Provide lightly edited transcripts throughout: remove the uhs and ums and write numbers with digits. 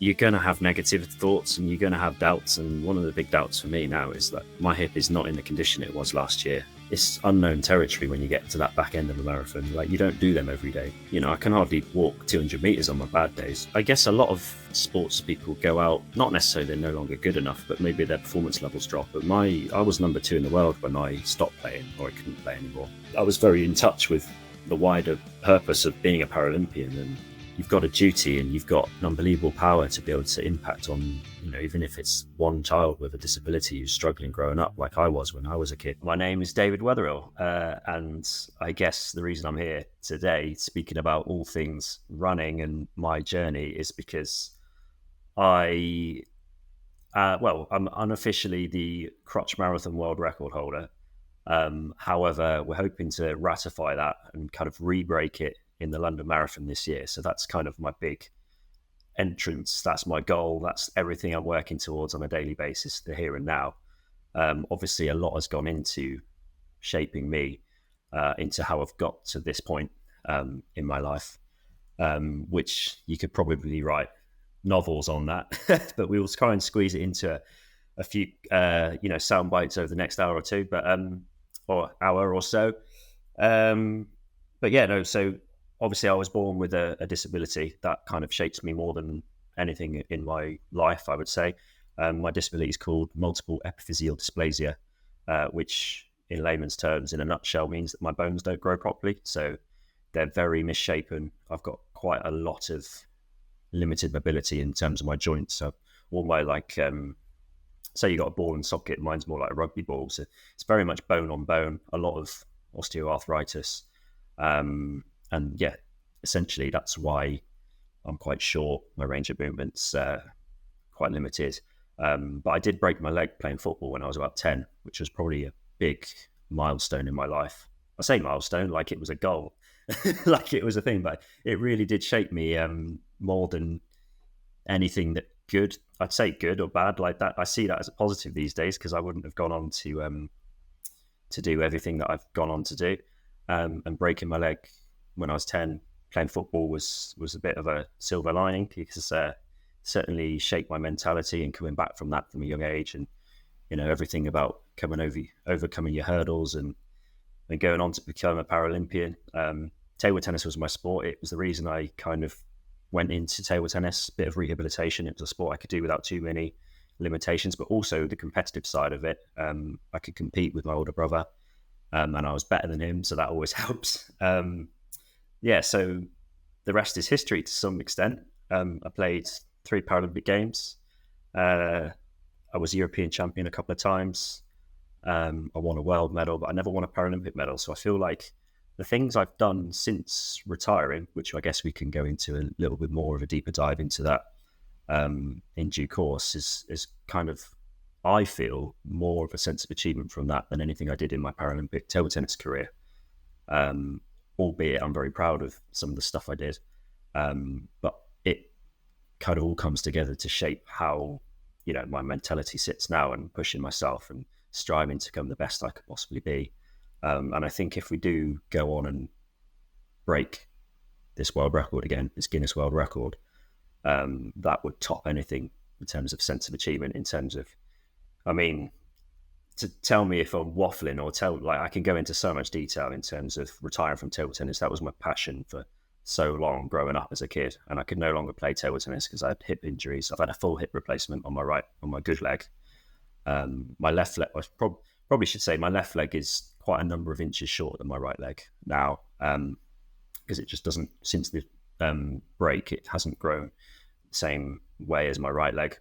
you're going to have negative thoughts and you're going to have doubts. And one of the big doubts for me now is that my hip is not in the condition it was last year. It's unknown territory when you get to that back end of a marathon. Like, you don't do them every day. You know, I can hardly walk 200 meters on my bad days. I guess a lot of sports people go out, not necessarily they're no longer good enough, but maybe their performance levels drop. But I was number 2 in the world when I stopped playing, or I couldn't play anymore. I was very in touch with the wider purpose of being a Paralympian, and you've got a duty and you've got an unbelievable power to be able to impact on, you know, even if it's one child with a disability who's struggling growing up like I was when I was a kid. My name is David Wetherill, and I guess the reason I'm here today speaking about all things running and my journey is because I'm unofficially the crutch marathon world record holder. However, we're hoping to ratify that and kind of re-break it in the London Marathon this year. So that's kind of my big entrance. That's my goal. That's everything I'm working towards on a daily basis, the here and now. Obviously, a lot has gone into shaping me into how I've got to this point in my life, which you could probably write novels on that, but we will try and squeeze it into a few, sound bites over the next hour or two, or hour or so. So obviously I was born with a disability that kind of shapes me more than anything in my life, I would say. My disability is called multiple epiphyseal dysplasia, which in layman's terms, in a nutshell, means that my bones don't grow properly. So they're very misshapen. I've got quite a lot of limited mobility in terms of my joints. So all my say you got a ball and socket, mine's more like a rugby ball. So it's very much bone on bone, a lot of osteoarthritis. And yeah, essentially that's why I'm quite short. My range of movement's quite limited. But I did break my leg playing football when I was about 10, which was probably a big milestone in my life. I say milestone like it was a goal, like it was a thing, but it really did shape me more than anything that good. I'd say good or bad like that. I see that as a positive these days because I wouldn't have gone on to do everything that I've gone on to do. And breaking my leg when I was 10 playing football was a bit of a silver lining because certainly shaped my mentality and coming back from that from a young age, and you know, everything about overcoming your hurdles and going on to become a Paralympian. Table tennis was my sport. It was the reason I kind of went into table tennis, bit of rehabilitation. It was a sport I could do without too many limitations, but also the competitive side of it. I could compete with my older brother, and I was better than him, so that always helps. So the rest is history to some extent. I played 3 Paralympic Games. I was European champion a couple of times. I won a world medal, but I never won a Paralympic medal. So I feel like the things I've done since retiring, which I guess we can go into a little bit more of a deeper dive into that in due course, is kind of, I feel, more of a sense of achievement from that than anything I did in my Paralympic table tennis career. Albeit I'm very proud of some of the stuff I did. But it kind of all comes together to shape how, you know, my mentality sits now, and pushing myself and striving to become the best I could possibly be. And I think if we do go on and break this world record again, this Guinness World Record, that would top anything in terms of sense of achievement, in terms of, I mean, to tell me if I'm waffling or I can go into so much detail in terms of retiring from table tennis. That was my passion for so long growing up as a kid, and I could no longer play table tennis because I had hip injuries. I've had a full hip replacement on my good leg. My left leg, I probably should say my left leg is quite a number of inches shorter than my right leg now, because it just doesn't, since the break, it hasn't grown the same way as my right leg.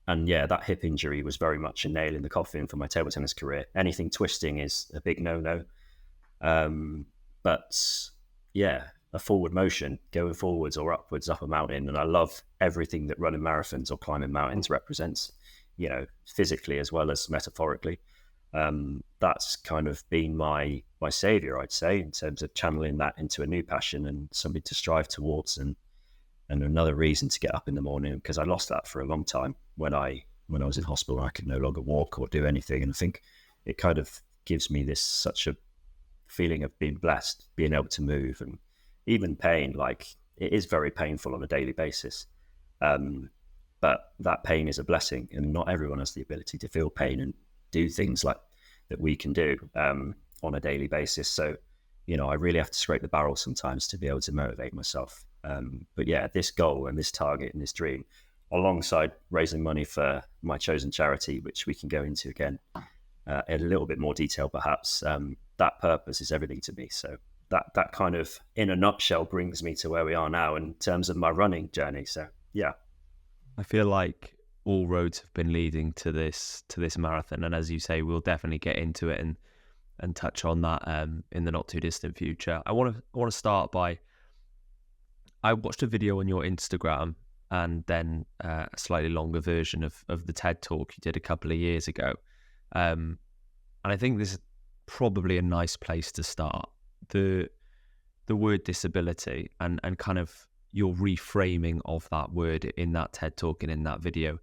And yeah, that hip injury was very much a nail in the coffin for my table tennis career. Anything twisting is a big no-no. But yeah, a forward motion, going forwards or upwards up a mountain. And I love everything that running marathons or climbing mountains represents, you know, physically as well as metaphorically. That's kind of been my savior, I'd say, in terms of channeling that into a new passion and something to strive towards, and another reason to get up in the morning, because I lost that for a long time when I was in hospital. I could no longer walk or do anything, and I think it kind of gives me such a feeling of being blessed, being able to move, and even pain. Like, it is very painful on a daily basis, But that pain is a blessing, and not everyone has the ability to feel pain and do things like that we can do on a daily basis. So, I really have to scrape the barrel sometimes to be able to motivate myself. But yeah, this goal and this target and this dream, alongside raising money for my chosen charity, which we can go into again in a little bit more detail, perhaps, that purpose is everything to me. So that kind of, in a nutshell, brings me to where we are now in terms of my running journey. So yeah. I feel like all roads have been leading to this marathon, and as you say, we'll definitely get into it and touch on that in the not too distant future. I want to start by, I watched a video on your Instagram and then a slightly longer version of the TED Talk you did a couple of years ago, and I think this is probably a nice place to start. The word disability and kind of your reframing of that word in that TED Talk and in that video.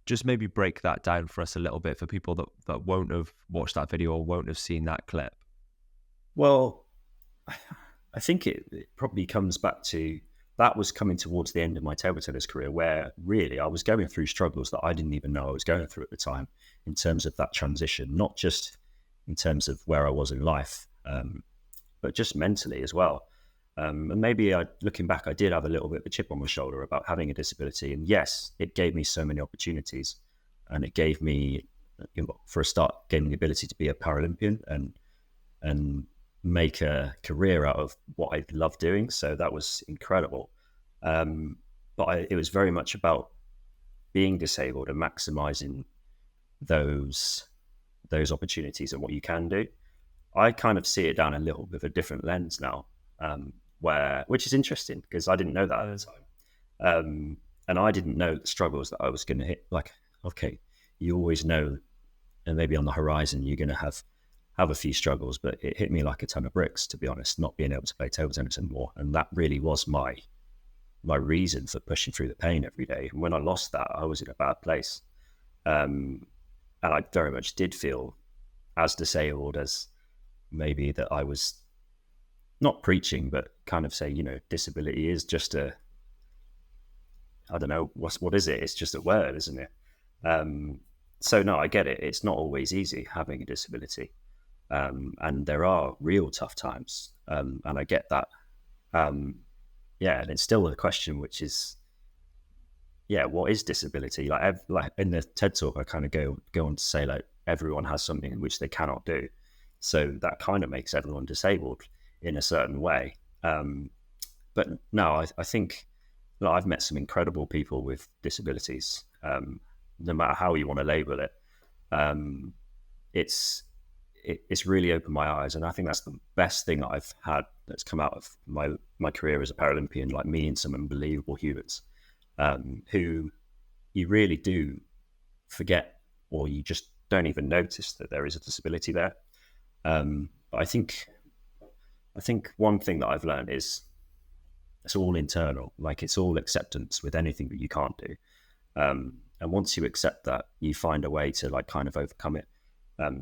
Just maybe break that down for us a little bit for people that won't have watched that video or won't have seen that clip. Well, I think it probably comes back to, that was coming towards the end of my table tennis career, where really I was going through struggles that I didn't even know I was going through at the time, in terms of that transition, not just in terms of where I was in life, but just mentally as well. And maybe looking back, I did have a little bit of a chip on my shoulder about having a disability. And yes, it gave me so many opportunities, and it gave me, for a start, gave me the ability to be a Paralympian and make a career out of what I love doing. So that was incredible. But it was very much about being disabled and maximizing those opportunities and what you can do. I kind of see it down a little bit of a different lens now, which is interesting because I didn't know that at the time. And I didn't know the struggles that I was going to hit. Like, okay, you always know, and maybe on the horizon, you're going to have a few struggles, but it hit me like a ton of bricks, to be honest, not being able to play table tennis anymore. And that really was my reason for pushing through the pain every day. And when I lost that, I was in a bad place. And I very much did feel as disabled as maybe that I was not preaching, but kind of say, disability is just I don't know, what is it? It's just a word, isn't it? So no, I get it. It's not always easy having a disability. And there are real tough times. And I get that. And it's still a question, which is, what is disability? Like in the TED Talk, I kind of go on to say, like, everyone has something in which they cannot do. So that kind of makes everyone disabled in a certain way. But no, I think I've met some incredible people with disabilities, no matter how you want to label it. It's really opened my eyes. And I think that's the best thing that I've had that's come out of my career as a Paralympian, like meeting some unbelievable humans who you really do forget, or you just don't even notice that there is a disability there. But I think one thing that I've learned is it's all internal. Like, it's all acceptance with anything that you can't do. And once you accept that, you find a way to, like, kind of overcome it.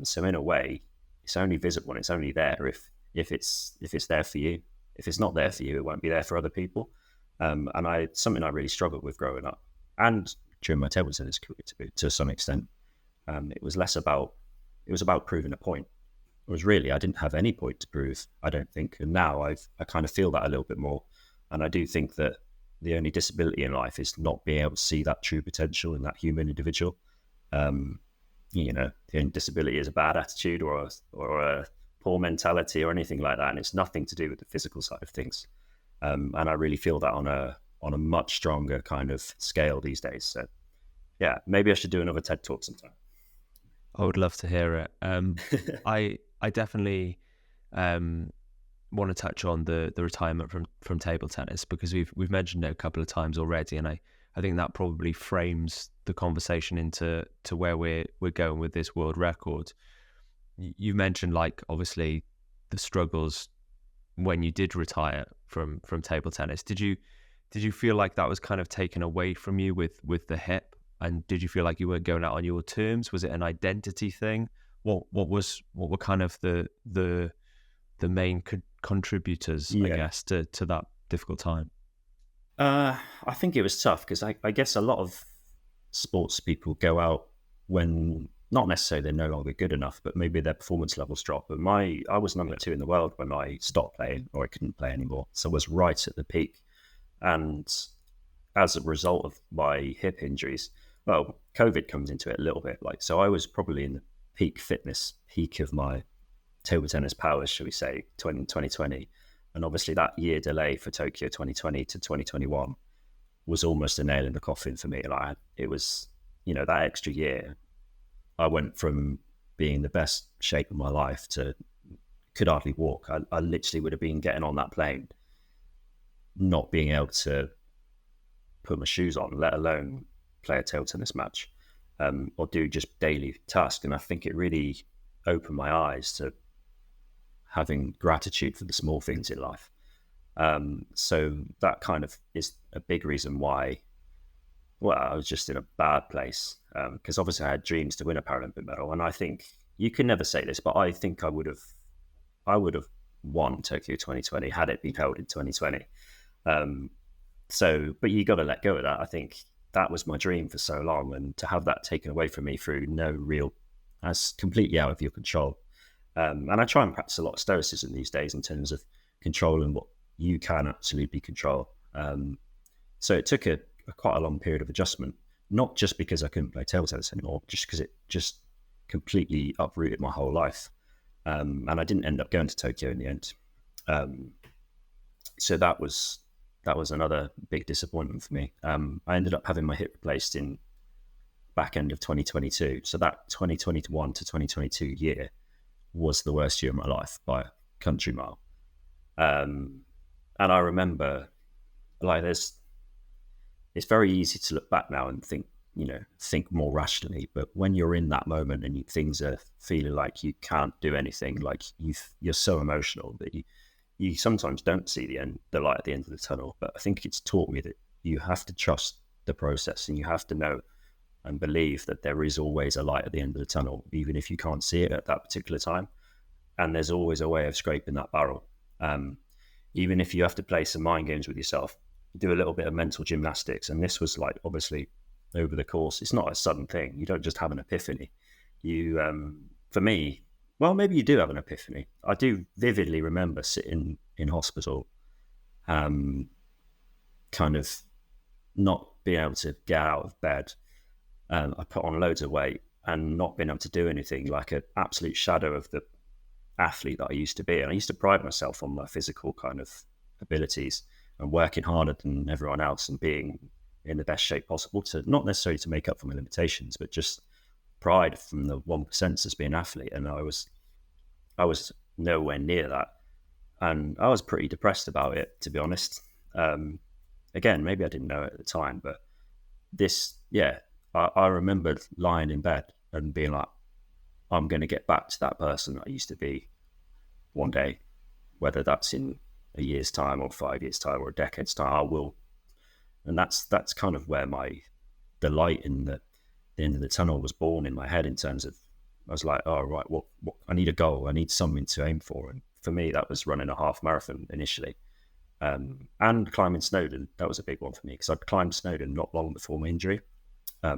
So in a way, it's only visible and it's only there if it's there for you. If it's not there for you, it won't be there for other people. And something I really struggled with growing up and during my table tennis career to some extent. It was about proving a point. It was really, I didn't have any point to prove, I don't think. And now I kind of feel that a little bit more. And I do think that the only disability in life is not being able to see that true potential in that human individual. The only disability is a bad attitude or a poor mentality or anything like that. And it's nothing to do with the physical side of things. And I really feel that on a much stronger kind of scale these days. So yeah, maybe I should do another TED Talk sometime. I would love to hear it. I definitely want to touch on the retirement from table tennis, because we've mentioned it a couple of times already, and I think that probably frames the conversation into where we're going with this world record. You mentioned, like, obviously the struggles when you did retire from table tennis. Did you feel like that was kind of taken away from you with the hip? And did you feel like you weren't going out on your terms? Was it an identity thing? What were kind of the main contributors, I guess, to that difficult time? I think it was tough because I guess a lot of sports people go out when not necessarily they're no longer good enough, but maybe their performance levels drop. But I was number two in the world when I stopped playing or I couldn't play anymore. So I was right at the peak. And as a result of my hip injuries, well, COVID comes into it a little bit. Like, so I was probably in the peak fitness, peak of my table tennis powers, shall we say, 2020. And obviously that year delay for Tokyo 2020 to 2021 was almost a nail in the coffin for me. Like, it was, that extra year, I went from being the best shape of my life to could hardly walk. I literally would have been getting on that plane, not being able to put my shoes on, let alone play a table tennis match, or do just daily tasks. And I think it really opened my eyes to having gratitude for the small things in life. So that kind of is a big reason why, I was just in a bad place, because obviously I had dreams to win a Paralympic medal. And I think you can never say this, but I think I would have won Tokyo 2020 had it been held in 2020. But you got to let go of that. I think that was my dream for so long, and to have that taken away from me through that's completely out of your control. And I try and practice a lot of stoicism these days in terms of controlling what you can absolutely control. So it took a quite a long period of adjustment, not just because I couldn't play table tennis anymore, just because it just completely uprooted my whole life. And I didn't end up going to Tokyo in the end. So that was another big disappointment for me. I ended up having my hip replaced in back end of 2022. So that 2021 to 2022 year was the worst year of my life by a country mile. And I remember, like, it's very easy to look back now and think more rationally. But when you're in that moment and things are feeling like you can't do anything, like you're so emotional that you sometimes don't see the light at the end of the tunnel. But I think it's taught me that you have to trust the process, and you have to know and believe that there is always a light at the end of the tunnel, even if you can't see it at that particular time. And there's always a way of scraping that barrel. Even if you have to play some mind games with yourself, do a little bit of mental gymnastics. And this was like, obviously, over the course, it's not a sudden thing. You don't just have an epiphany. For me, well, maybe you do have an epiphany. I do vividly remember sitting in hospital, kind of not being able to get out of bed. I put on loads of weight and not being able to do anything, like an absolute shadow of the athlete that I used to be. And I used to pride myself on my physical kind of abilities and working harder than everyone else and being in the best shape possible, to not necessarily to make up for my limitations, but just pride from the 1% as being an athlete. And I was nowhere near that. And I was pretty depressed about it, to be honest. Again, maybe I didn't know it at the time, but I remember lying in bed and being like, I'm going to get back to that person I used to be one day, whether that's in a year's time or 5 years' time or a decade's time, I will. And that's kind of where the light in the end of the tunnel was born in my head, in terms of, I was like, oh, right, what I need a goal. I need something to aim for. And for me, that was running a half marathon initially. And climbing Snowdon. That was a big one for me, because I'd climbed Snowdon not long before my injury. I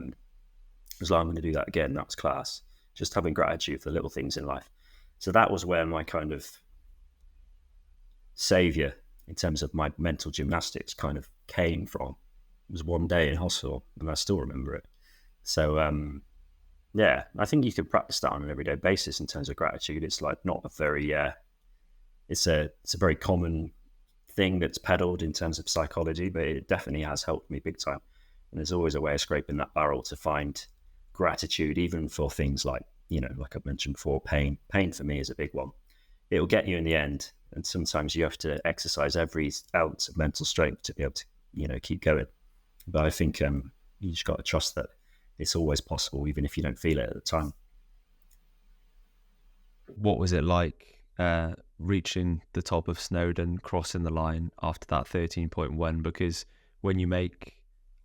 was like, I'm going to do that again. That was class. Just having gratitude for the little things in life. So that was where my kind of savior in terms of my mental gymnastics kind of came from. It was one day in hospital, and I still remember it. So I think you can practice that on an everyday basis in terms of gratitude. It's like not a very it's a very common thing that's peddled in terms of psychology, but it definitely has helped me big time. And there's always a way of scraping that barrel to find gratitude, even for things like, like I mentioned before, pain. Pain for me is a big one. It'll get you in the end. And sometimes you have to exercise every ounce of mental strength to be able to, keep going. But I think you just got to trust that it's always possible, even if you don't feel it at the time. What was it like reaching the top of Snowdon, crossing the line after that 13-point win? Because when you make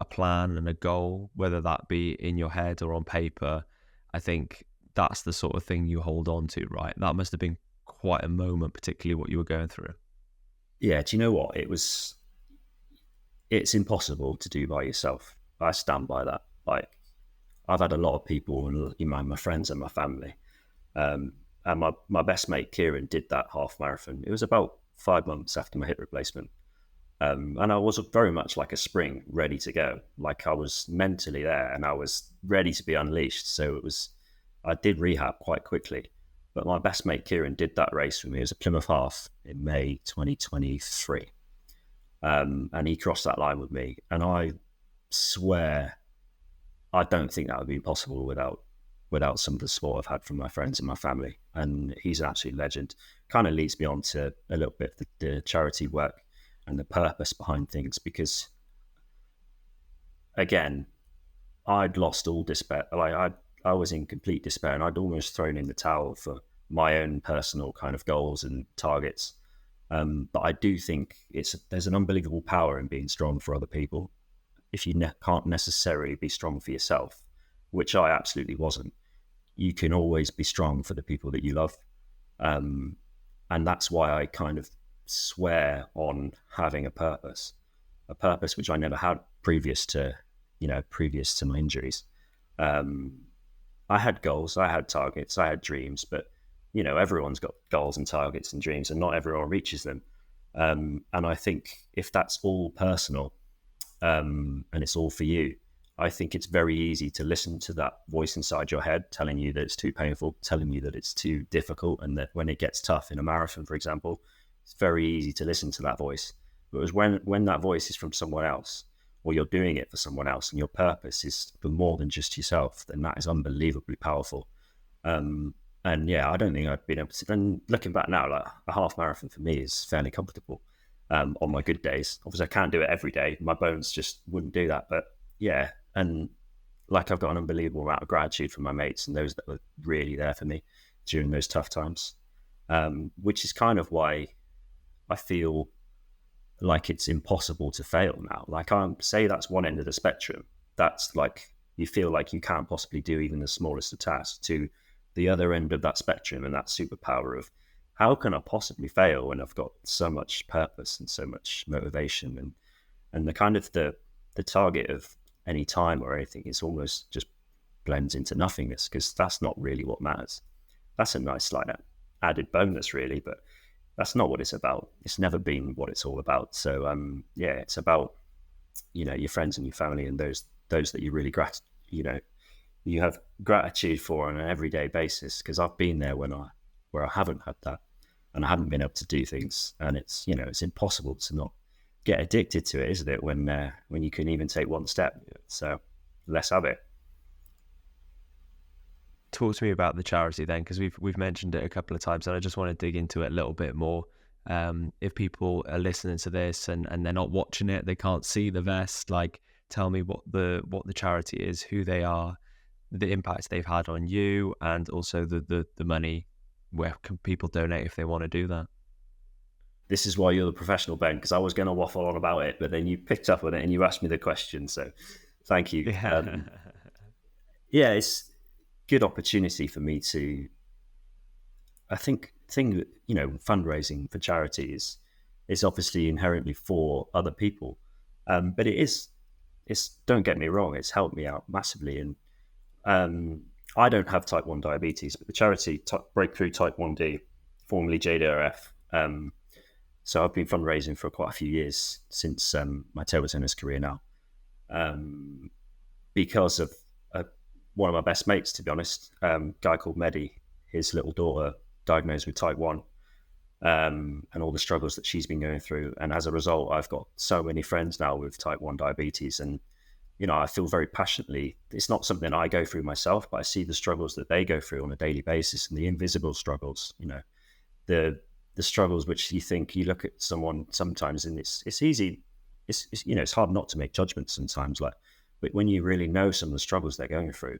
a plan and a goal, whether that be in your head or on paper, I think that's the sort of thing you hold on to, right? That must have been quite a moment, particularly what you were going through. Yeah, do you know what? it's impossible to do by yourself. I stand by that. Like, I've had a lot of people, my friends and my family, and my best mate Kieran did that half marathon. It was about 5 months after my hip replacement. And I was very much like a spring, ready to go. Like, I was mentally there and I was ready to be unleashed. So I did rehab quite quickly. But my best mate Kieran did that race with me. It was a Plymouth Half in May 2023. And he crossed that line with me. And I swear, I don't think that would be possible without some of the support I've had from my friends and my family. And he's an absolute legend. Kind of leads me on to a little bit of the charity work and the purpose behind things, because again, I'd lost all despair. Like, I was in complete despair, and I'd almost thrown in the towel for my own personal kind of goals and targets. But I do think there's an unbelievable power in being strong for other people. If you can't necessarily be strong for yourself, which I absolutely wasn't, you can always be strong for the people that you love. And that's why I kind of swear on having a purpose which I never had previous to my injuries. I had goals, I had targets, I had dreams, but everyone's got goals and targets and dreams, and not everyone reaches them. And I think if that's all personal, and it's all for you, I think it's very easy to listen to that voice inside your head telling you that it's too painful, telling you that it's too difficult, and that when it gets tough in a marathon, for example, it's very easy to listen to that voice. But it was when that voice is from someone else, or you're doing it for someone else, and your purpose is for more than just yourself, then that is unbelievably powerful. And yeah, I don't think I've been able to. And looking back now, like, a half marathon for me is fairly comfortable on my good days. Obviously, I can't do it every day. My bones just wouldn't do that. But yeah, and like, I've got an unbelievable amount of gratitude from my mates and those that were really there for me during those tough times, which is kind of why I feel like it's impossible to fail now. Like, I say that's one end of the spectrum. That's like, you feel like you can't possibly do even the smallest of tasks, to the other end of that spectrum, and that superpower of, how can I possibly fail when I've got so much purpose and so much motivation, and the kind of the target of any time or anything is almost just blends into nothingness, because that's not really what matters. That's a nice, like, added bonus, really, but that's not what it's about. It's never been what it's all about. So yeah, it's about your friends and your family, and those that you really you have gratitude for on an everyday basis. Because I've been there where I haven't had that, and I haven't been able to do things, and it's it's impossible to not get addicted to it, isn't it? When you can even take one step. So let's have it. Talk to me about the charity then, because we've mentioned it a couple of times, and I just want to dig into it a little bit more. If people are listening to this and they're not watching it, they can't see the vest, like, tell me what the charity is, who they are, the impact they've had on you, and also the money. Where can people donate if they want to do that? This is why you're the professional, Ben, because I was going to waffle on about it, but then you picked up on it and you asked me the question, so thank you. Yeah, it's good opportunity for me to, I think fundraising for charity is obviously inherently for other people, but it's don't get me wrong, it's helped me out massively. And I don't have type 1 diabetes, but the charity Breakthrough Type 1D, formerly JDRF, so I've been fundraising for quite a few years since my table tennis career now, because of one of my best mates, to be honest, guy called Mehdi, his little daughter diagnosed with type 1, and all the struggles that she's been going through. And as a result, I've got so many friends now with type 1 diabetes. And, I feel very passionately, it's not something I go through myself, but I see the struggles that they go through on a daily basis, and the invisible struggles, the struggles which you look at someone sometimes and it's easy. It's hard not to make judgments sometimes, but when you really know some of the struggles they're going through,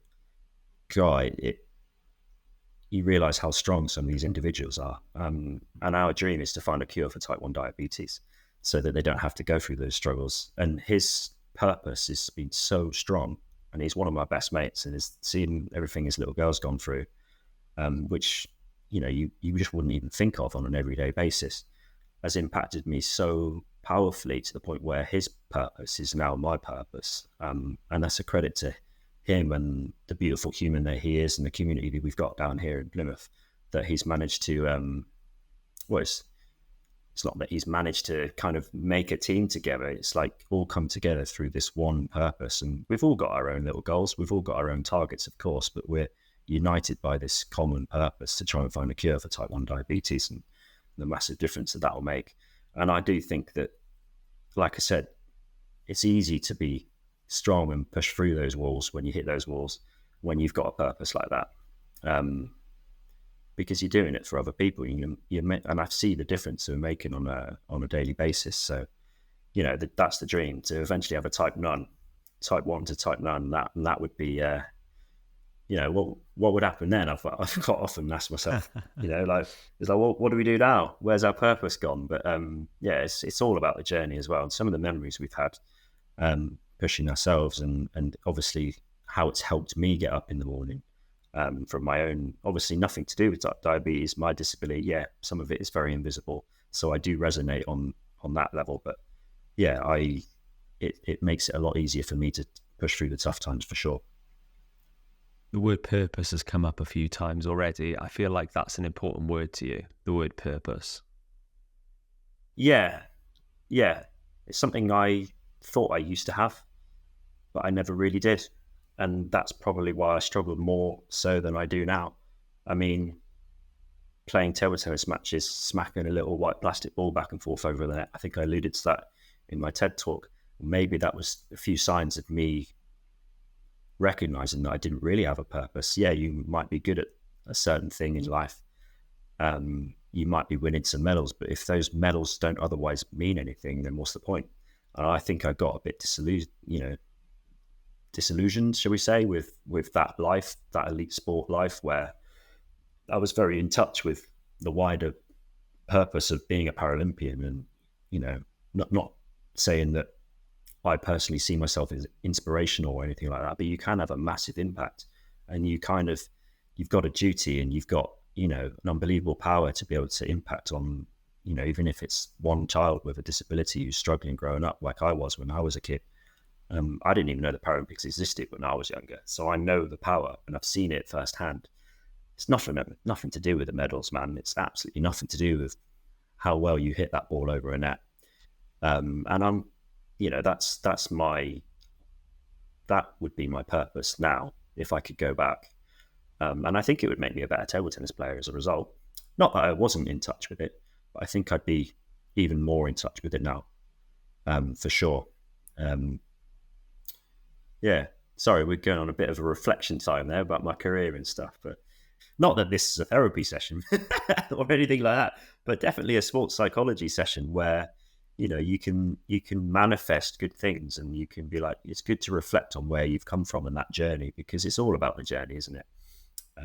you realize how strong some of these individuals are. And our dream is to find a cure for type 1 diabetes so that they don't have to go through those struggles. And his purpose has been so strong, and he's one of my best mates, and is seeing everything his little girl's gone through, which, you just wouldn't even think of on an everyday basis, has impacted me so powerfully to the point where his purpose is now my purpose. And that's a credit to him and the beautiful human that he is and the community that we've got down here in Plymouth, that he's managed to, it's not that he's managed to kind of make a team together. It's like all come together through this one purpose. And we've all got our own little goals. We've all got our own targets, of course, but we're united by this common purpose to try and find a cure for type 1 diabetes and the massive difference that will make. And I do think that, like I said, it's easy to be strong and push through those walls when you hit those walls, when you've got a purpose like that, because you're doing it for other people. And I see the difference we're making on a daily basis. So, that's the dream, to eventually have a type 1 to type 9. That would be, what would happen then? I've quite often asked myself, what do we do now? Where's our purpose gone? But it's all about the journey as well, and some of the memories we've had pushing ourselves, and obviously how it's helped me get up in the morning from my own, obviously nothing to do with diabetes, my disability. Yeah, some of it is very invisible, so I do resonate on that level. But yeah, it makes it a lot easier for me to push through the tough times, for sure. The word purpose has come up a few times already. I feel like that's an important word to you, the word purpose. Yeah. It's something I thought I used to have, but I never really did. And that's probably why I struggled more so than I do now. I mean, playing table tennis matches, smacking a little white plastic ball back and forth over the net. I think I alluded to that in my TED talk. Maybe that was a few signs of me recognizing that I didn't really have a purpose. Yeah, you might be good at a certain thing in life. You might be winning some medals, but if those medals don't otherwise mean anything, then what's the point? And I think I got a bit disillusioned, shall we say, with that life, that elite sport life, where I was very in touch with the wider purpose of being a Paralympian. And, not saying that I personally see myself as inspirational or anything like that, but you can have a massive impact, and you've got a duty, and you've got, an unbelievable power to be able to impact on, even if it's one child with a disability who's struggling growing up, like I was when I was a kid. I didn't even know the Paralympics existed when I was younger. So I know the power, and I've seen it firsthand. It's nothing to do with the medals, man. It's absolutely nothing to do with how well you hit that ball over a net. And I'm, that would be my purpose now if I could go back. And I think it would make me a better table tennis player as a result. Not that I wasn't in touch with it, but I think I'd be even more in touch with it now, for sure. Sorry, we're going on a bit of a reflection time there about my career and stuff, but not that this is a therapy session or anything like that, but definitely a sports psychology session where, you can manifest good things, and you can be like, it's good to reflect on where you've come from in that journey, because it's all about the journey, isn't it?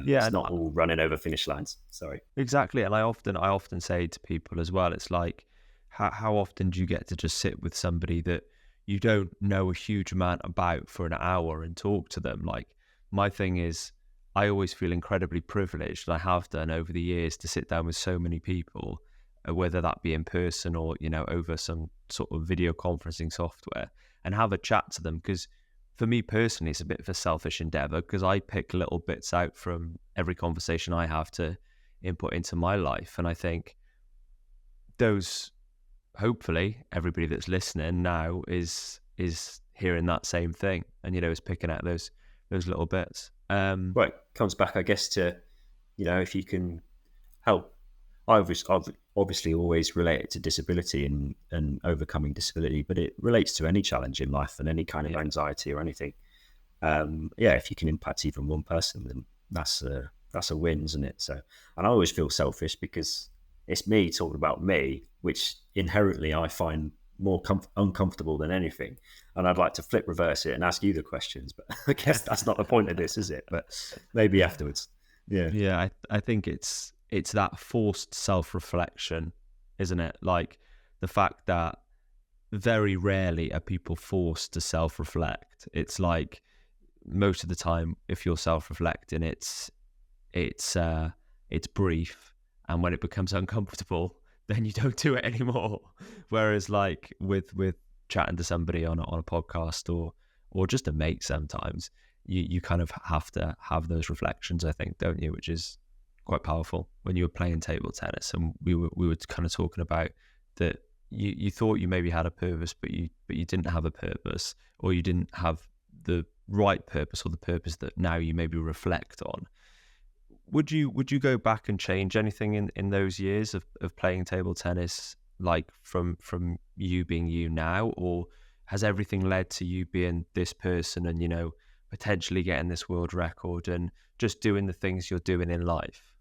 It's not all running over finish lines. Sorry. Exactly. And I often say to people as well, it's like, how often do you get to just sit with somebody that you don't know a huge amount about for an hour and talk to them? Like, my thing is, I always feel incredibly privileged, and I have done over the years, to sit down with so many people, whether that be in person or, over some sort of video conferencing software, and have a chat to them. Because for me personally, it's a bit of a selfish endeavor, because I pick little bits out from every conversation I have to input into my life. And I think hopefully everybody that's listening now is hearing that same thing, and, is picking out those little bits. Well, it comes back, I guess, to, if you can help. I've obviously always related to disability and overcoming disability, but it relates to any challenge in life and any kind of anxiety or anything. If you can impact even one person, then that's a win, isn't it? So, and I always feel selfish because it's me talking about me, which inherently I find more uncomfortable than anything. And I'd like to reverse it and ask you the questions, but I guess that's not the point of this, is it? But maybe afterwards. Yeah. I think it's that forced self-reflection, isn't it? Like, the fact that very rarely are people forced to self-reflect. It's like, most of the time, if you're self-reflecting, it's brief, and when it becomes uncomfortable, then you don't do it anymore. Whereas like with chatting to somebody on a podcast or just a mate, sometimes you kind of have to have those reflections, I think, don't you? Which is quite powerful. When you were playing table tennis, and we were kind of talking about that, you thought you maybe had a purpose, but you didn't have a purpose, or you didn't have the right purpose, or the purpose that now you maybe reflect on. Would you go back and change anything in those years of playing table tennis, like from you being you now, or has everything led to you being this person and, you know, potentially getting this world record and just doing the things you're doing in life?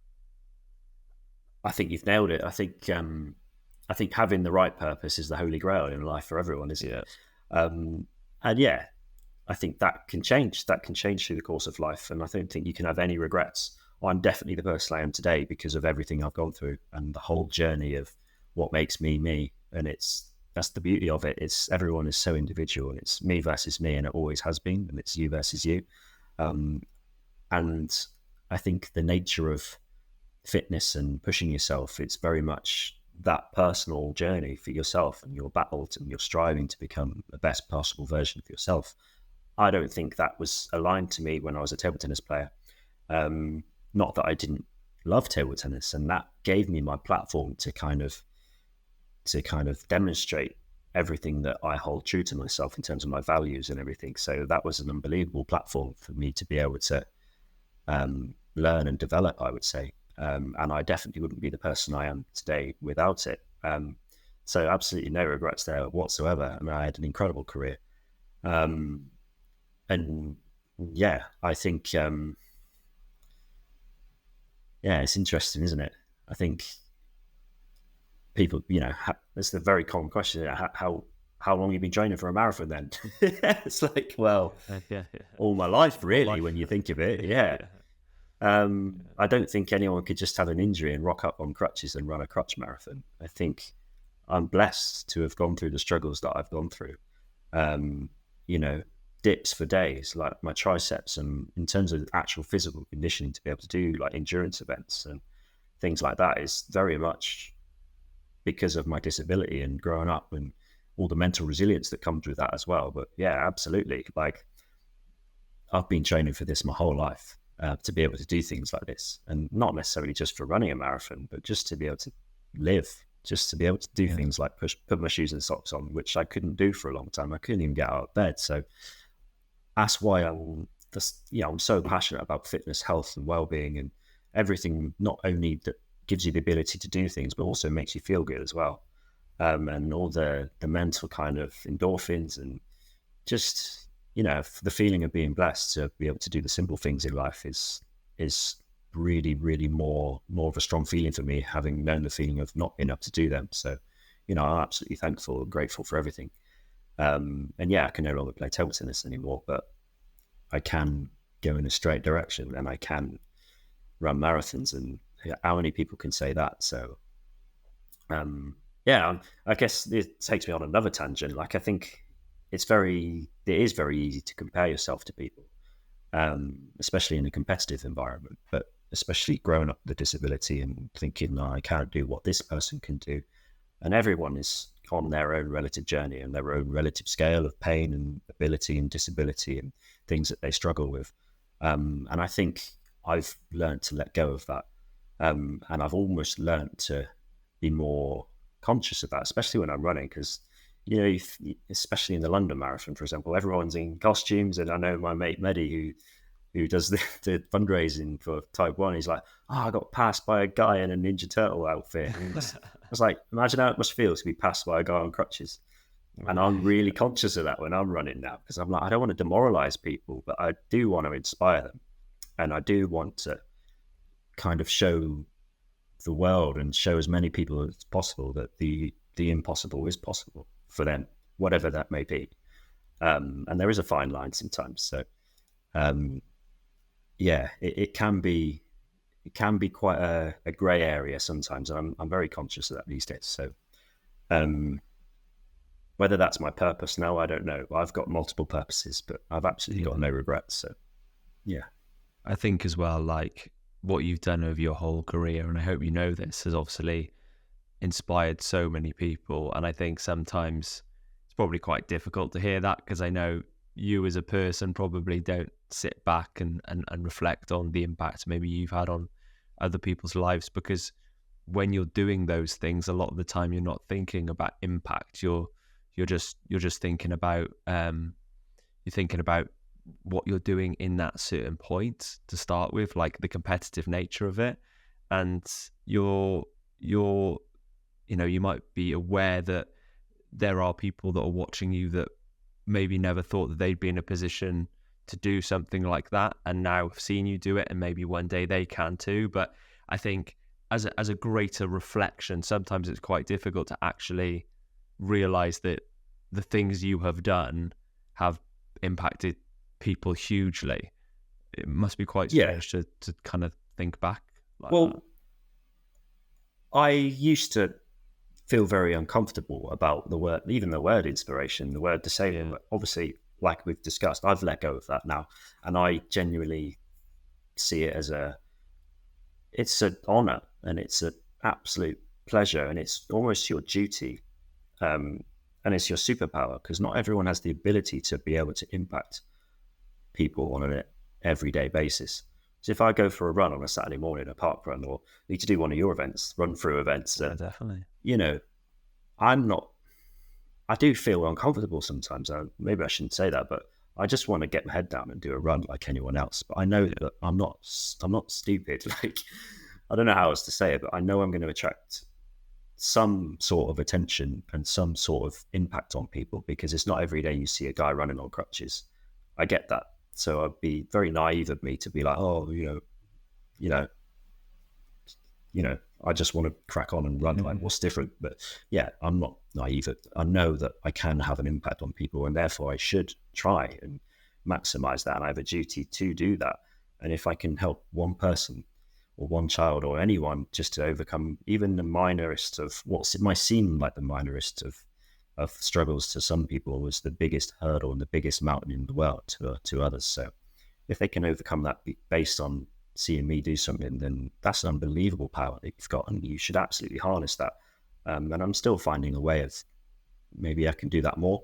I think you've nailed it. I think having the right purpose is the holy grail in life for everyone, isn't it? And yeah, I think that can change. That can change through the course of life, and I don't think you can have any regrets. I'm definitely the person I am today because of everything I've gone through and the whole journey of what makes me me. And that's the beauty of it. It's everyone is so individual, and it's me versus me, and it always has been, and it's you versus you. And I think the nature of fitness and pushing yourself, it's very much that personal journey for yourself, and your battle and your striving to become the best possible version of yourself. I don't think that was aligned to me when I was a table tennis player. Not that I didn't love table tennis, and that gave me my platform to kind of demonstrate everything that I hold true to myself in terms of my values and everything. So that was an unbelievable platform for me to be able to learn and develop, I would say. And I definitely wouldn't be the person I am today without it. So absolutely no regrets there whatsoever. I mean, I had an incredible career. And yeah, I think, it's interesting, isn't it? I think people, you know, it's a very common question. How long have you been training for a marathon then? It's like, well, all my life, really, when you think of it. Yeah. I don't think anyone could just have an injury and rock up on crutches and run a crutch marathon. I think I'm blessed to have gone through the struggles that I've gone through. You know, dips for days, like my triceps, and in terms of actual physical conditioning to be able to do like endurance events and things like that is very much because of my disability and growing up and all the mental resilience that comes with that as well. But yeah, absolutely. Like, I've been training for this my whole life, to be able to do things like this, and not necessarily just for running a marathon, but just to be able to live, just to be able to do things like put my shoes and socks on, which I couldn't do for a long time. I couldn't even get out of bed. So that's why I'm so passionate about fitness, health and well-being, and everything, not only that gives you the ability to do things, but also makes you feel good as well. And all the mental kind of endorphins, and just, you know, the feeling of being blessed to be able to do the simple things in life is really, really more of a strong feeling for me, having known the feeling of not being able to do them. So, you know, I'm absolutely thankful and grateful for everything. And yeah, I can no longer play table tennis anymore, but I can go in a straight direction, and I can run marathons, and how many people can say that? So, I guess it takes me on another tangent. Like, I think it is very easy to compare yourself to people, especially in a competitive environment, but especially growing up with a disability and thinking, no, I can't do what this person can do. And everyone is on their own relative journey and their own relative scale of pain and ability and disability and things that they struggle with. And I think I've learned to let go of that. And I've almost learned to be more conscious of that, especially when I'm running, because, you know, especially in the London Marathon, for example, everyone's in costumes. And I know my mate Mehdi, who does the fundraising for Type 1, he's like, I got passed by a guy in a Ninja Turtle outfit. And I was like, imagine how it must feel to be passed by a guy on crutches. And I'm really conscious of that when I'm running now, because I'm like, I don't want to demoralize people, but I do want to inspire them. And I do want to kind of show the world and show as many people as possible that the impossible is possible for them, whatever that may be. And there is a fine line sometimes. So, it can be quite a grey area sometimes. And I'm very conscious of that these days. So, whether that's my purpose now, I don't know. I've got multiple purposes, but I've absolutely got no regrets. So, yeah. I think as well, like, what you've done over your whole career, and I hope you know this, has obviously inspired so many people. And I think sometimes it's probably quite difficult to hear that, because I know you as a person probably don't sit back and reflect on the impact maybe you've had on other people's lives, because when you're doing those things, a lot of the time you're not thinking about impact. You're just thinking about you're thinking about what you're doing in that certain point to start with, like the competitive nature of it. And you might be aware that there are people that are watching you that maybe never thought that they'd be in a position to do something like that, and now have seen you do it, and maybe one day they can too. But I think as a greater reflection, sometimes it's quite difficult to actually realize that the things you have done have impacted people hugely. It must be quite strange to kind of think back like that. I used to feel very uncomfortable about the word, even the word inspiration, the word disabled. But obviously, like we've discussed, I've let go of that now, and I genuinely see it as it's an honor, and it's an absolute pleasure, and it's almost your duty, and it's your superpower, because not everyone has the ability to be able to impact people on an everyday basis. So if I go for a run on a Saturday morning, a park run, or need to do one of your events, RunThrough events, Definitely. I do feel uncomfortable sometimes. Maybe I shouldn't say that, but I just want to get my head down and do a run like anyone else. But I know that I'm not stupid. Like, I don't know how else to say it, but I know I'm going to attract some sort of attention and some sort of impact on people, because it's not every day you see a guy running on crutches. I get that. So I'd be very naive of me to be like, I just want to crack on and run. Like, what's different? But yeah, I'm not naive. I know that I can have an impact on people, and therefore I should try and maximize that. And I have a duty to do that. And if I can help one person or one child or anyone just to overcome even the minorest of what might seem like the minorest of struggles to some people, was the biggest hurdle and the biggest mountain in the world to others. So if they can overcome that based on seeing me do something, then that's an unbelievable power that you've got, and you should absolutely harness that. And I'm still finding a way of, maybe I can do that more.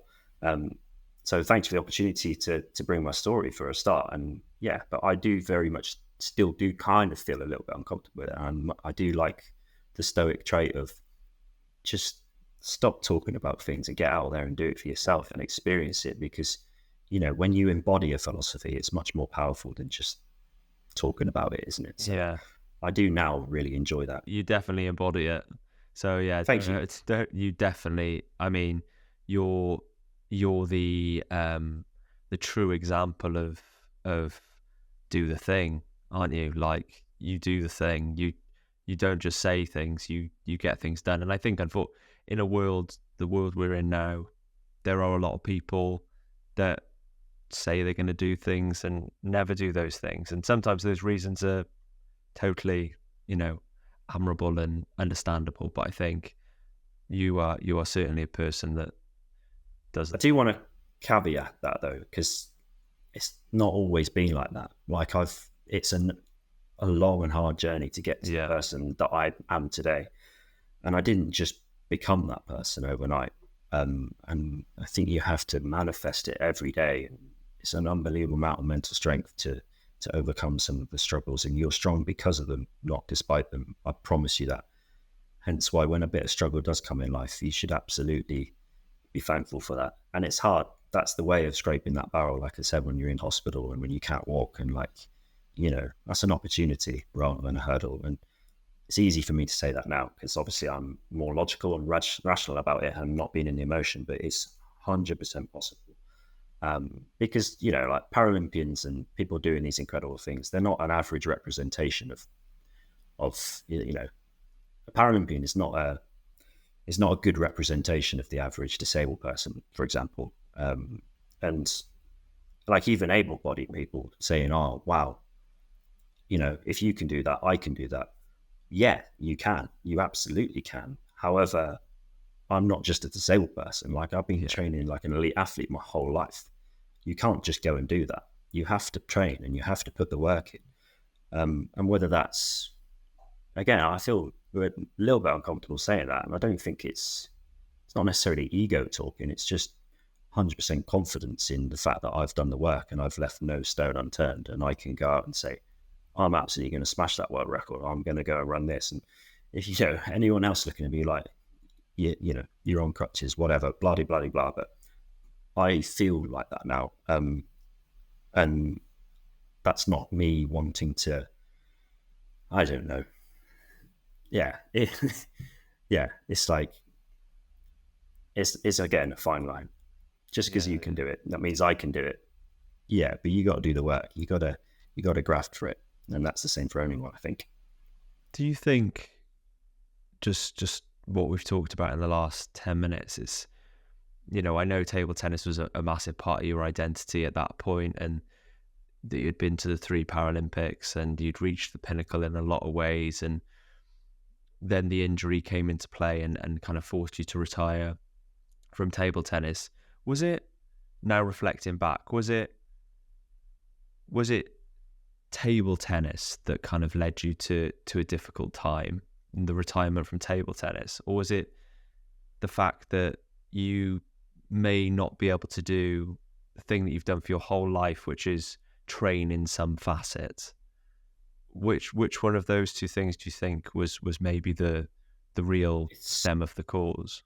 So thanks for the opportunity to bring my story for a start. And yeah, but I do very much still do kind of feel a little bit uncomfortable with it. And I do like the stoic trait of just stop talking about things and get out there and do it for yourself and experience it, because when you embody a philosophy, it's much more powerful than just talking about it, isn't it? So yeah, I do now really enjoy that. You definitely embody it. So yeah, thank you. You definitely. I mean, you're the true example of do the thing, aren't you? Like, you do the thing. You don't just say things. You get things done. And I think, in the world we're in now, there are a lot of people that say they're going to do things and never do those things. And sometimes those reasons are totally, admirable and understandable. But I think you are certainly a person that does. I do want to caveat that though, because it's not always been like that. Like it's a long and hard journey to get to the person that I am today. And I didn't just become that person overnight. And I think you have to manifest it every day. It's an unbelievable amount of mental strength to overcome some of the struggles, and you're strong because of them, not despite them. I promise you that. Hence why when a bit of struggle does come in life, you should absolutely be thankful for that. And it's hard. That's the way of scraping that barrel, like I said, when you're in hospital and when you can't walk, and that's an opportunity rather than a hurdle. And it's easy for me to say that now, because obviously I'm more logical and rational about it and not being in the emotion, but it's 100% possible. Because, like Paralympians and people doing these incredible things, they're not an average representation of a Paralympian is not a good representation of the average disabled person, for example. And like even able-bodied people saying, oh, wow, if you can do that, I can do that. Yeah, you can. You absolutely can. However, I'm not just a disabled person. Like, I've been training like an elite athlete my whole life. You can't just go and do that. You have to train and you have to put the work in. And whether that's again, I feel a little bit uncomfortable saying that, and I don't think it's not necessarily ego talking. It's just 100% confidence in the fact that I've done the work and I've left no stone unturned, and I can go out and say, I'm absolutely going to smash that world record. I'm going to go and run this. And if anyone else looking at me like, you're on crutches, whatever, blah, blah, blah, blah. But I feel like that now. And that's not me wanting to, I don't know. Yeah. It's like, it's again, a fine line. Just because you can do it, that means I can do it. Yeah. But you got to do the work. You got to graft for it. And that's the same for anyone, I think. Do you think just what we've talked about in the last 10 minutes is, I know table tennis was a massive part of your identity at that point, and that you'd been to the 3 Paralympics and you'd reached the pinnacle in a lot of ways, and then the injury came into play and kind of forced you to retire from table tennis. Was it, now reflecting back, was it table tennis that kind of led you to a difficult time, the retirement from table tennis? Or was it the fact that you may not be able to do the thing that you've done for your whole life, which is train in some facet? Which one of those two things do you think was maybe the real stem of the cause?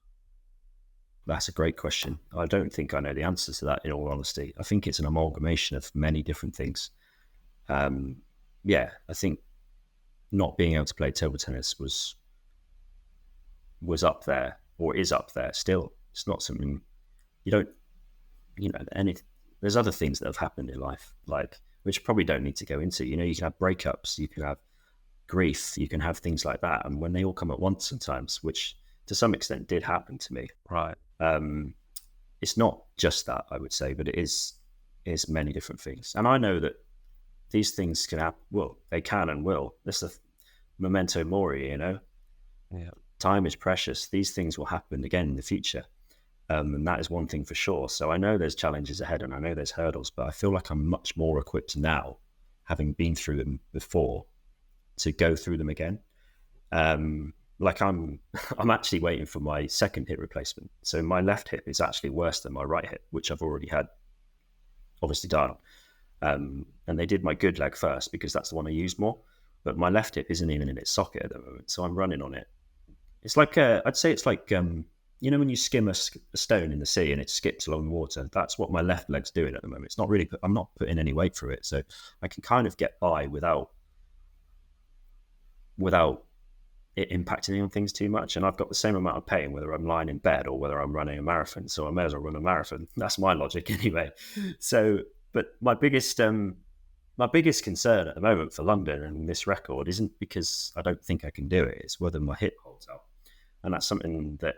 That's a great question. I don't think I know the answer to that, in all honesty. I think it's an amalgamation of many different things. I think not being able to play table tennis was up there, or is up there still. It's not something you don't, there's other things that have happened in life, like, which probably don't need to go into. You can have breakups, you can have grief, you can have things like that. And when they all come at once sometimes, which to some extent did happen to me. Right. It's not just that, I would say, but it is many different things. And I know that these things can happen. Well, they can and will. That's the memento mori, Yeah. Time is precious. These things will happen again in the future. And that is one thing for sure. So I know there's challenges ahead and I know there's hurdles, but I feel like I'm much more equipped now, having been through them before, to go through them again. Like I'm actually waiting for my second hip replacement. So my left hip is actually worse than my right hip, which I've already had obviously done. And they did my good leg first because that's the one I used more. But my left hip isn't even in its socket at the moment, so I'm running on it. It's like I'd say it's like when you skim a stone in the sea and it skips along the water. That's what my left leg's doing at the moment. It's not really. I'm not putting any weight through it, so I can kind of get by without it impacting on things too much. And I've got the same amount of pain whether I'm lying in bed or whether I'm running a marathon. So I may as well run a marathon. That's my logic anyway. So, but my biggest concern at the moment for London and this record isn't because I don't think I can do it. It's whether my hip holds up. And that's something that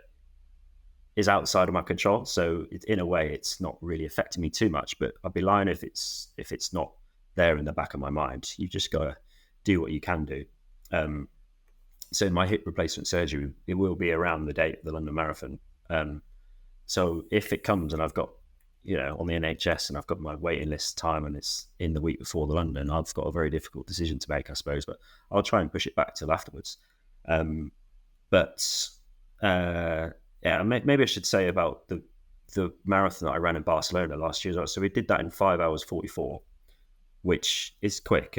is outside of my control. So in a way, it's not really affecting me too much, but I'd be lying if it's not there in the back of my mind. You just got to do what you can do. So my hip replacement surgery, it will be around the date of the London Marathon. So if it comes and I've got, on the NHS and I've got my waiting list time and it's in the week before the London, I've got a very difficult decision to make, I suppose, but I'll try and push it back till afterwards. Maybe I should say about the marathon that I ran in Barcelona last year. So we did that in 5 hours 44, which is quick.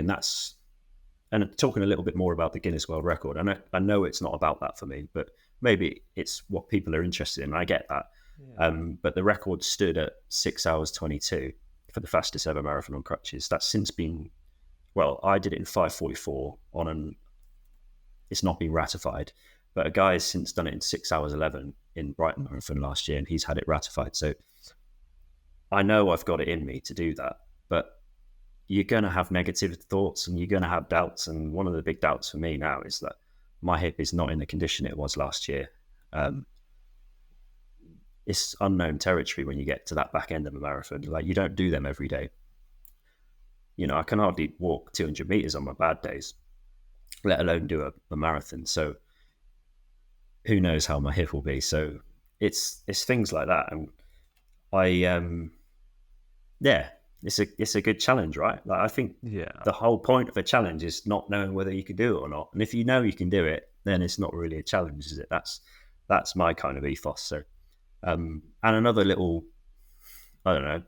And talking a little bit more about the Guinness World Record, and I know it's not about that for me, but maybe it's what people are interested in. I get that. Yeah. But the record stood at 6 hours 22 for the fastest ever marathon on crutches. That's since been, I did it in 5:44 it's not been ratified, but a guy has since done it in 6 hours 11 in Brighton Marathon last year, and he's had it ratified. So I know I've got it in me to do that, but you're going to have negative thoughts and you're going to have doubts. And one of the big doubts for me now is that my hip is not in the condition it was last year. It's unknown territory when you get to that back end of a marathon. Like, you don't do them every day. I can hardly walk 200 meters on my bad days, let alone do a marathon. So who knows how my hip will be. So it's things like that. And it's a good challenge, right? Like I think the whole point of a challenge is not knowing whether you can do it or not. And if you know you can do it, then it's not really a challenge, is it? That's my kind of ethos. So, and another little, I don't know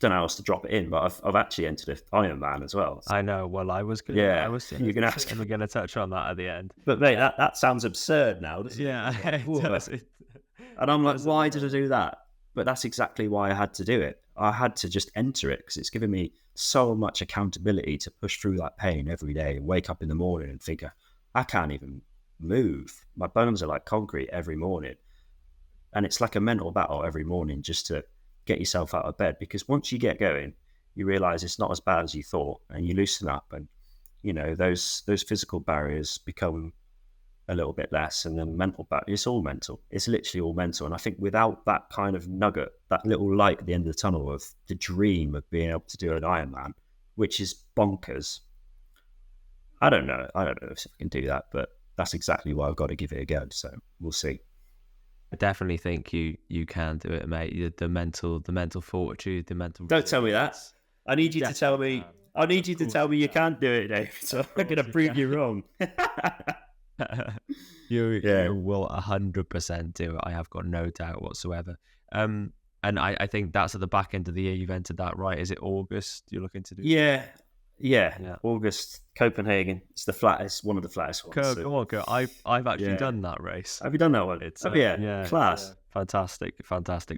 how else to drop it in, but I've actually entered an Ironman as well. I know. Well, I was gonna. Yeah, I was. you're gonna ask, and we're gonna touch on that at the end. But mate, that sounds absurd now, doesn't it? It And I'm like, why did I do that? But that's exactly why I had to do it. I had to just enter it because it's given me so much accountability to push through that pain every day and wake up in the morning and think, I can't even move. My bones are like concrete every morning. And it's like a mental battle every morning just to get yourself out of bed, because once you get going, you realize it's not as bad as you thought, and you loosen up, and those physical barriers become a little bit less, and then mental it's all mental. It's literally all mental. And I think without that kind of nugget, that little light at the end of the tunnel of the dream of being able to do an Ironman, which is bonkers, I don't know if I can do that, but that's exactly why I've got to give it a go. So we'll see. I definitely think you can do it, mate. The mental fortitude, the mental. Don't tell me that. I need you to tell me. I need you to tell me you can't do it, Dave. So I'm going to prove you wrong. You will 100% do it. I have got no doubt whatsoever. And I think that's at the back end of the year. You've entered that, right? Is it August you're looking to do? Yeah. August, Copenhagen. It's the flattest, one of the flattest ones. Come on, go. I've actually done that race. Have you done that one? It's class. Fantastic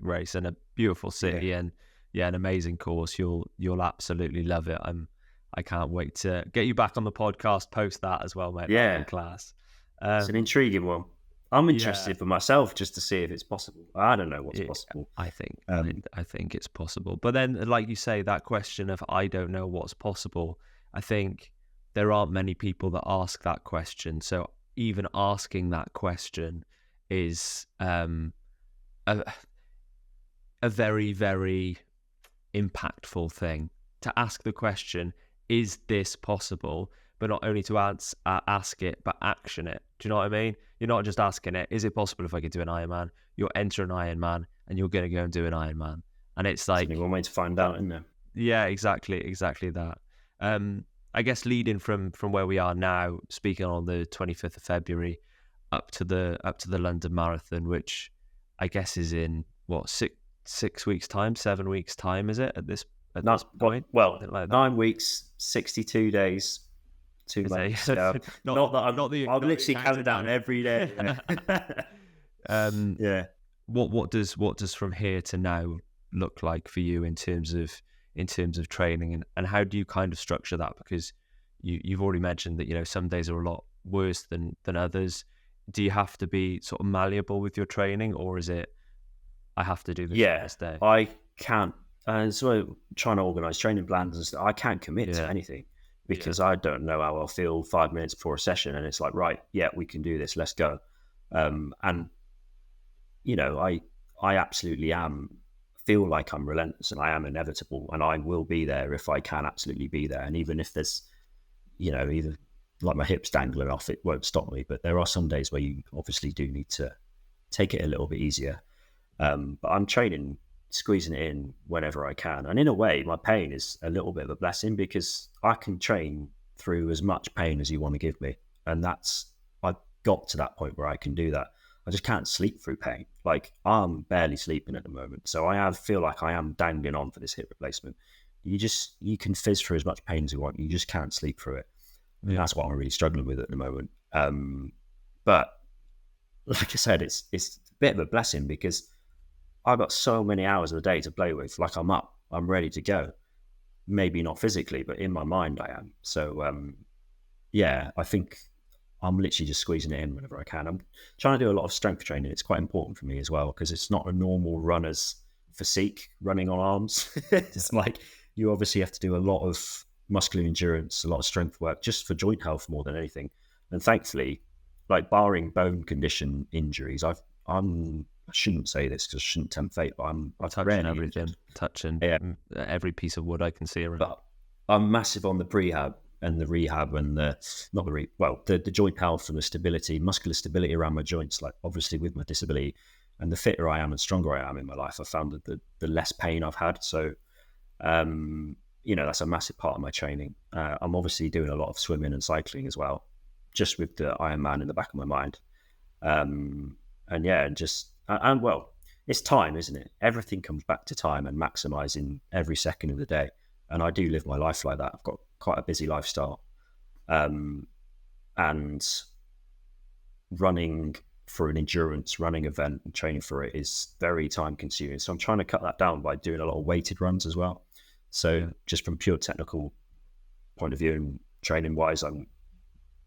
race, and a beautiful city, and an amazing course. You'll absolutely love it. I can't wait to get you back on the podcast post that as well, mate. Yeah, class. It's an intriguing one. I'm interested for myself just to see if it's possible. I don't know what's possible. I think it's possible. But then, like you say, that question of I don't know what's possible, I think there aren't many people that ask that question. So even asking that question is a very, very impactful thing. To ask the question, is this possible? But not only to ask it, but action it. Do you know what I mean? You're not just asking it, is it possible if I could do an Ironman? You'll enter an Ironman and you're going to go and do an Ironman. And it's like... There's only one way to find out, isn't there? Yeah, exactly that. I guess leading from where we are now, speaking on the 25th of February, up to the London Marathon, which I guess is in, 6 weeks' time, 7 weeks' time, is it, at this point? Well, like 9 weeks, 62 days... 2 months. I'm literally counting down every day. What does from here to now look like for you in terms of training, and how do you kind of structure that? Because you've already mentioned that some days are a lot worse than others. Do you have to be sort of malleable with your training, or is it I have to do this day? I can't. So trying to organise training plans and stuff, I can't commit to anything. Because I don't know how I'll feel 5 minutes before a session, and it's like, right, we can do this, let's go. And I absolutely feel like I'm relentless, and I am inevitable, and I will be there if I can absolutely be there. And even if there's, either like my hips dangling off, it won't stop me. But there are some days where you obviously do need to take it a little bit easier. But I'm training, squeezing it in whenever I can. And in a way, my pain is a little bit of a blessing, because I can train through as much pain as you want to give me. And I've got to that point where I can do that. I just can't sleep through pain. Like, I'm barely sleeping at the moment. So I feel like I am dangling on for this hip replacement. You can fizz through as much pain as you want. You just can't sleep through it. And that's what I'm really struggling with at the moment. But like I said, it's a bit of a blessing, because I've got so many hours of the day to play with. Like, I'm up, I'm ready to go. Maybe not physically, but in my mind I am. So, I think I'm literally just squeezing it in whenever I can. I'm trying to do a lot of strength training. It's quite important for me as well, because it's not a normal runner's physique, running on arms. It's like, you obviously have to do a lot of muscular endurance, a lot of strength work, just for joint health more than anything. And thankfully, like, barring bone condition injuries, I shouldn't say this because I shouldn't tempt fate, but I'm touching everything, every piece of wood I can see around. But I'm massive on the prehab and the rehab and the joint health and the stability, muscular stability around my joints. Like, obviously with my disability, And the fitter I am and stronger I am in my life, I found that the less pain I've had. So, that's a massive part of my training. I'm obviously doing a lot of swimming and cycling as well, just with the Ironman in the back of my mind. It's time, isn't it? Everything comes back to time and maximizing every second of the day. And I do live my life like that. I've got quite a busy lifestyle. And running for an endurance running event and training for it is very time consuming. So I'm trying to cut that down by doing a lot of weighted runs as well. So just from pure technical point of view and training wise, I've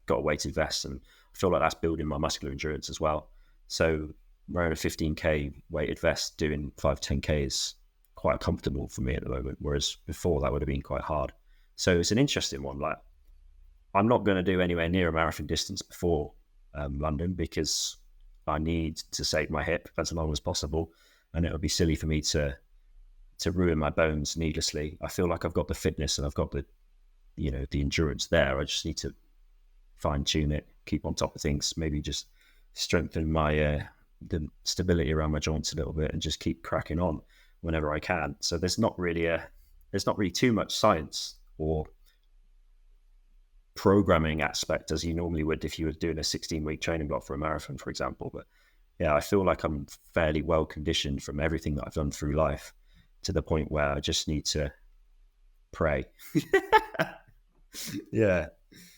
got a weighted vest, and I feel like that's building my muscular endurance as well. So wearing a 15k weighted vest doing 5-10k is quite comfortable for me at the moment, whereas before that would have been quite hard. So it's an interesting one. Like, I'm not going to do anywhere near a marathon distance before London, because I need to save my hip as long as possible, and it would be silly for me to ruin my bones needlessly. I feel like I've got the fitness and I've got the endurance there. I just need to fine tune it, keep on top of things, maybe just strengthen my the stability around my joints a little bit, and just keep cracking on whenever I can. So there's not really too much science or programming aspect as you normally would if you were doing a 16-week training block for a marathon, for example. But yeah, I feel like I'm fairly well conditioned from everything that I've done through life, to the point where I just need to pray. Yeah.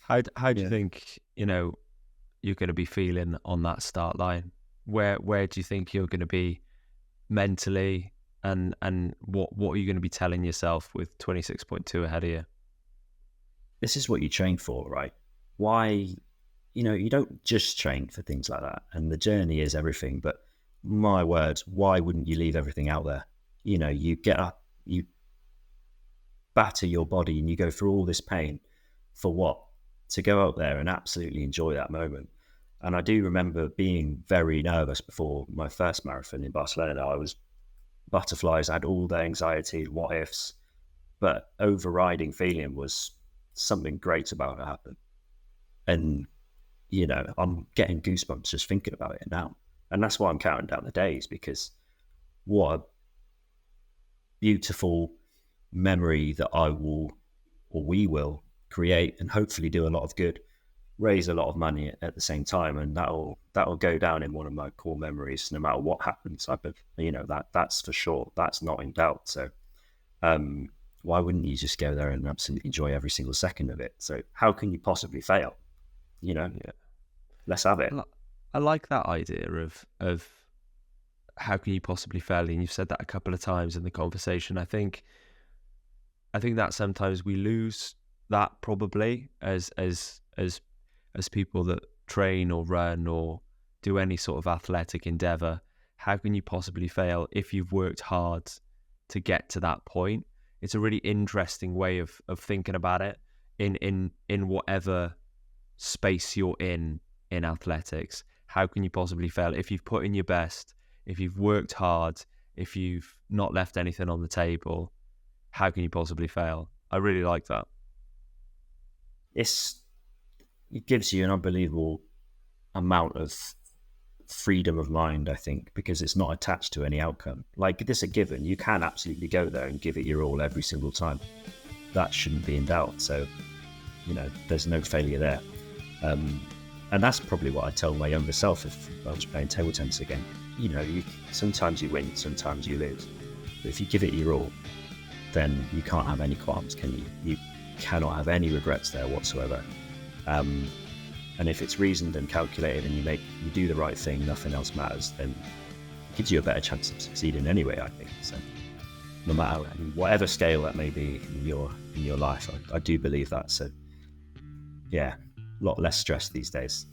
How do you think, you're going to be feeling on that start line? Where do you think you're going to be mentally, and what are you going to be telling yourself with 26.2 ahead of you? This is what you train for, right? Why, you don't just train for things like that, and the journey is everything. But my word, why wouldn't you leave everything out there? You get up, you batter your body, and you go through all this pain for what? To go out there and absolutely enjoy that moment. And I do remember being very nervous before my first marathon in Barcelona. I was butterflies, I had all the anxiety, what ifs, but overriding feeling was something great about it happened. And, I'm getting goosebumps just thinking about it now. And that's why I'm counting down the days, because what a beautiful memory that we will create, and hopefully do a lot of good, raise a lot of money at the same time, and that'll go down in one of my core memories no matter what happens. That's for sure. That's not in doubt. So why wouldn't you just go there and absolutely enjoy every single second of it? So how can you possibly fail? Let's have it. I like that idea of how can you possibly fail, and you've said that a couple of times in the conversation. I think that sometimes we lose that, probably as people that train or run or do any sort of athletic endeavor. How can you possibly fail if you've worked hard to get to that point? It's a really interesting way of thinking about it in whatever space you're in athletics. How can you possibly fail if you've put in your best, if you've worked hard, if you've not left anything on the table? How can you possibly fail? I really like that. It gives you an unbelievable amount of freedom of mind, I think, because it's not attached to any outcome. Like, this is a given. You can absolutely go there and give it your all every single time. That shouldn't be in doubt. So, there's no failure there. And that's probably what I tell my younger self if I was playing table tennis again. Sometimes you win, sometimes you lose. But if you give it your all, then you can't have any qualms, can you? You cannot have any regrets there whatsoever. And if it's reasoned and calculated, and you do the right thing, nothing else matters, then it gives you a better chance of succeeding anyway, I think. So no matter whatever scale that may be in your life, I do believe that. So yeah, a lot less stress these days.